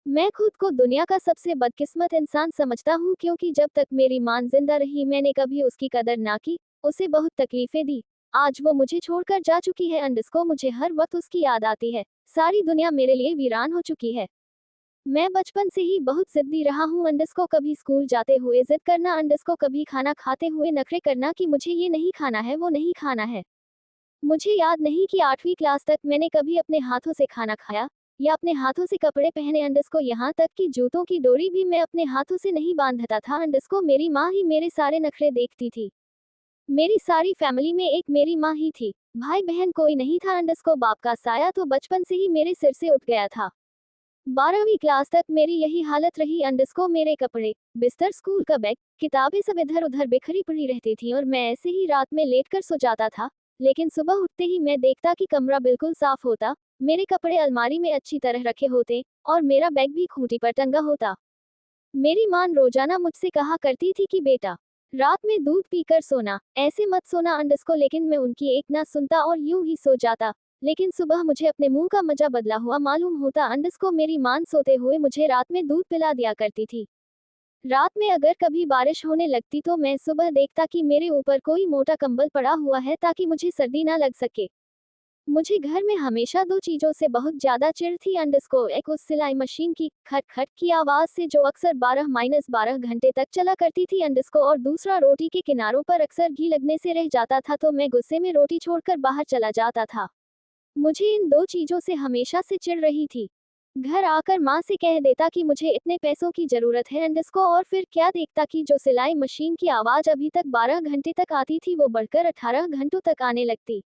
मैं खुद को दुनिया का सबसे बदकिस्मत इंसान समझता हूँ क्योंकि जब तक मेरी माँ जिंदा रही मैंने कभी उसकी कदर ना की, उसे बहुत तकलीफें दी। आज वो मुझे छोड़कर जा चुकी है अंडस्को मुझे हर वक्त उसकी याद आती है। सारी दुनिया मेरे लिए वीरान हो चुकी है। मैं बचपन से ही बहुत जिद्दी रहा हूँ अंडस्को कभी स्कूल जाते हुए जिद करना अंडस्को कभी खाना खाते हुए नखरे करना कि मुझे ये नहीं खाना है वो नहीं खाना है। मुझे याद नहीं कि 8वीं क्लास तक मैंने कभी अपने हाथों से खाना खाया या अपने हाथों से कपड़े पहने अंडस्को यहाँ तक कि जूतों की डोरी भी मैं अपने हाथों से नहीं बांधता था अंडस्को मेरी माँ ही मेरे सारे नखरे देखती थी। मेरी सारी फैमिली में एक मेरी माँ ही थी। भाई बहन कोई नहीं था अंडस्को बाप का साया तो बचपन से ही मेरे सिर से उठ गया था। 12वीं क्लास तक मेरी यही हालत रही अंडस्को मेरे कपड़े, बिस्तर, स्कूल का बैग, किताबें सब इधर उधर बिखरी पड़ी रहती थी और मैं ऐसे ही रात में लेटकर सो जाता था। लेकिन सुबह उठते ही मैं देखता कि कमरा बिल्कुल साफ होता, मेरे कपड़े अलमारी में अच्छी तरह रखे होते और मेरा बैग भी खूंटी पर टंगा होता। मेरी माँ रोजाना मुझसे कहा करती थी कि बेटा, रात में दूध पीकर सोना, ऐसे मत सोना अंडस्को लेकिन मैं उनकी एक ना सुनता और यूं ही सो जाता। लेकिन सुबह मुझे अपने मुंह का मजा बदला हुआ मालूम होता अंडस्को मेरी माँ सोते हुए मुझे रात में दूध पिला दिया करती थी। रात में अगर कभी बारिश होने लगती तो मैं सुबह देखता कि मेरे ऊपर कोई मोटा कंबल पड़ा हुआ है ताकि मुझे सर्दी ना लग सके। मुझे घर में हमेशा दो चीजों से बहुत ज्यादा चिढ़ थी अंडस्को एक उस सिलाई मशीन की खट खट की आवाज से जो अक्सर 12-12 घंटे तक चला करती थी अंडस्को और दूसरा रोटी के किनारों पर अक्सर घी लगने से रह जाता था तो मैं गुस्से में रोटी छोड़कर बाहर चला जाता था। मुझे इन दो चीजों से हमेशा से चिढ़ रही थी। घर आकर माँ से कह देता कि मुझे इतने पैसों की जरूरत है अंडस्को और फिर क्या देखता कि जो सिलाई मशीन की आवाज अभी तक 12 घंटे तक आती थी वो बढ़कर 18 घंटों तक आने लगती।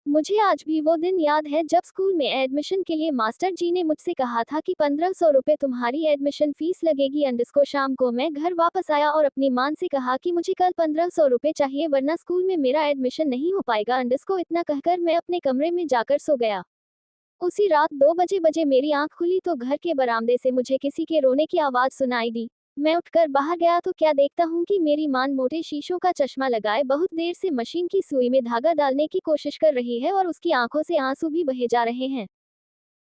मुझे आज भी वो दिन याद है जब स्कूल में एडमिशन के लिए मास्टर जी ने मुझसे कहा था कि 1500 रुपये तुम्हारी एडमिशन फीस लगेगी अंडस्को शाम को मैं घर वापस आया और अपनी माँ से कहा कि मुझे कल 1500 रुपये चाहिए वरना स्कूल में मेरा एडमिशन नहीं हो पाएगा अंडस्को इतना कहकर मैं अपने कमरे में जाकर सो गया। उसी रात 2 बजे मेरी आंख खुली तो घर के बरामदे से मुझे किसी के रोने की आवाज सुनाई दी। मैं उठकर बाहर गया तो क्या देखता हूँ कि मेरी मां मोटे शीशों का चश्मा लगाए बहुत देर से मशीन की सुई में धागा डालने की कोशिश कर रही है और उसकी आंखों से आंसू भी बहे जा रहे हैं।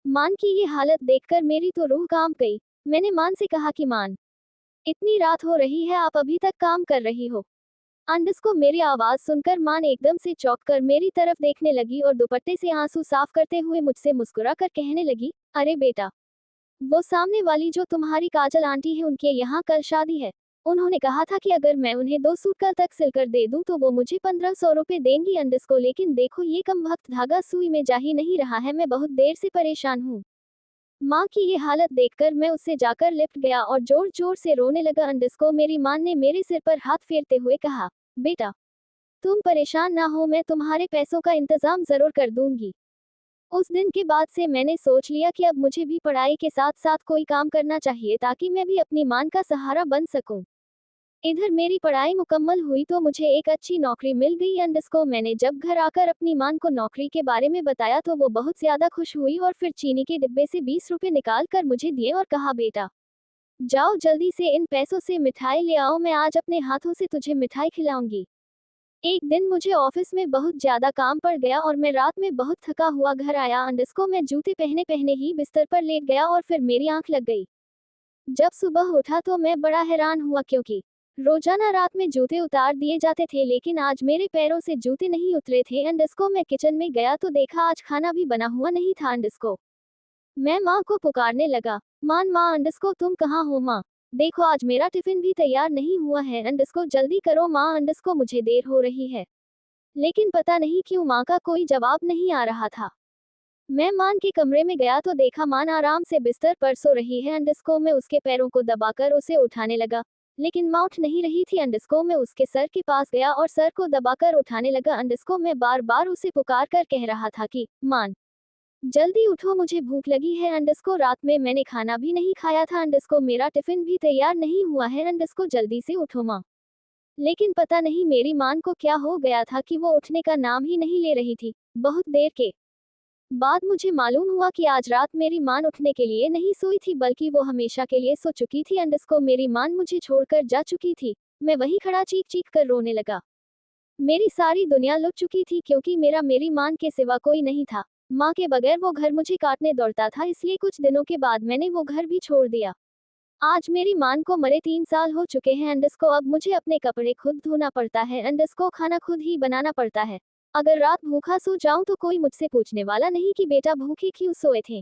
मान की ये हालत देखकर मेरी तो रूह कांप गई। मैंने मान से कहा कि मान, इतनी रात हो रही है आप अभी तक काम कर रही हो। अंडस्को मेरी आवाज सुनकर मान एकदम से चौंक कर मेरी तरफ देखने लगी और दुपट्टे से आंसू साफ करते हुए मुझसे मुस्कुरा कर कहने लगी, अरे बेटा, वो सामने वाली जो तुम्हारी काजल आंटी है उनके यहाँ कल शादी है। उन्होंने कहा था कि अगर मैं उन्हें 2 सूट कल तक सिलकर दे दूं तो वो मुझे 1500 रुपये देंगी अंडस्को लेकिन देखो ये कम वक्त धागा सुई में जा ही नहीं रहा है मैं बहुत देर से परेशान हूँ। माँ की ये हालत देखकर मैं उससे जाकर लिपट गया और जोर जोर से रोने लगा अंडस्को मेरी माँ ने मेरे सिर पर हाथ फेरते हुए कहा, बेटा, तुम परेशान ना हो मैं तुम्हारे पैसों का इंतजाम जरूर कर दूंगी। उस दिन के बाद से मैंने सोच लिया कि अब मुझे भी पढ़ाई के साथ साथ कोई काम करना चाहिए ताकि मैं भी अपनी मान का सहारा बन सकूं। इधर मेरी पढ़ाई मुकम्मल हुई तो मुझे एक अच्छी नौकरी मिल गई अंडस्को मैंने जब घर आकर अपनी मान को नौकरी के बारे में बताया तो वो बहुत ज्यादा खुश हुई और फिर चीनी के डिब्बे से 20 रुपए निकाल कर मुझे दिए और कहा, बेटा, जाओ जल्दी से इन पैसों से मिठाई ले आओ मैं आज अपने हाथों से तुझे मिठाई खिलाऊंगी। एक दिन मुझे ऑफिस में बहुत ज्यादा काम पड़ गया और मैं रात में बहुत थका हुआ घर आया अंडस्को मैं जूते पहने पहने ही बिस्तर पर लेट गया और फिर मेरी आंख लग गई। जब सुबह उठा तो मैं बड़ा हैरान हुआ क्योंकि रोजाना रात में जूते उतार दिए जाते थे लेकिन आज मेरे पैरों से जूते नहीं उतरे थे अंडस्को मैं किचन में गया तो देखा आज खाना भी बना हुआ नहीं था अंडस्को। मैं माँ को पुकारने लगा, माँ अंडस्को तुम कहाँ हो माँ, देखो आज मेरा टिफिन भी तैयार नहीं हुआ है अंडस्को जल्दी करो माँ अंडस्को मुझे देर हो रही है। लेकिन पता नहीं क्यों माँ का कोई जवाब नहीं आ रहा था। मैं मान के कमरे में गया तो देखा मान आराम से बिस्तर पर सो रही है अंडस्को मैं उसके पैरों को दबाकर उसे उठाने लगा लेकिन माँ उठ नहीं रही थी अंडस्को मैं उसके सर के पास गया और सर को दबाकर उठाने लगा अंडस्को मैं बार बार उसे पुकार कर कह रहा था कि मान, जल्दी उठो मुझे भूख लगी है अंडस्को रात में मैंने खाना भी नहीं खाया था अंडस्को मेरा टिफिन भी तैयार नहीं हुआ है अंडस्को जल्दी से उठो माँ। लेकिन पता नहीं मेरी मान को क्या हो गया था कि वो उठने का नाम ही नहीं ले रही थी। बहुत देर के बाद मुझे मालूम हुआ कि आज रात मेरी मान उठने के लिए नहीं सोई थी बल्कि वो हमेशा के लिए सो चुकी थी अंडस्को मेरी मान मुझे छोड़कर जा चुकी थी। मैं वहीं खड़ा चीख चीख कर रोने लगा। मेरी सारी दुनिया लुट चुकी थी क्योंकि मेरा मेरी मान के सिवा कोई नहीं था। माँ के बगैर वो घर मुझे काटने दौड़ता था, इसलिए कुछ दिनों के बाद मैंने वो घर भी छोड़ दिया। आज मेरी माँ को मरे 3 साल हो चुके हैं। अंडस्को अब मुझे अपने कपड़े खुद धोना पड़ता है। अंडस्को खाना खुद ही बनाना पड़ता है। अगर रात भूखा सो जाऊं तो कोई मुझसे पूछने वाला नहीं कि बेटा भूखे क्यों सोए थे।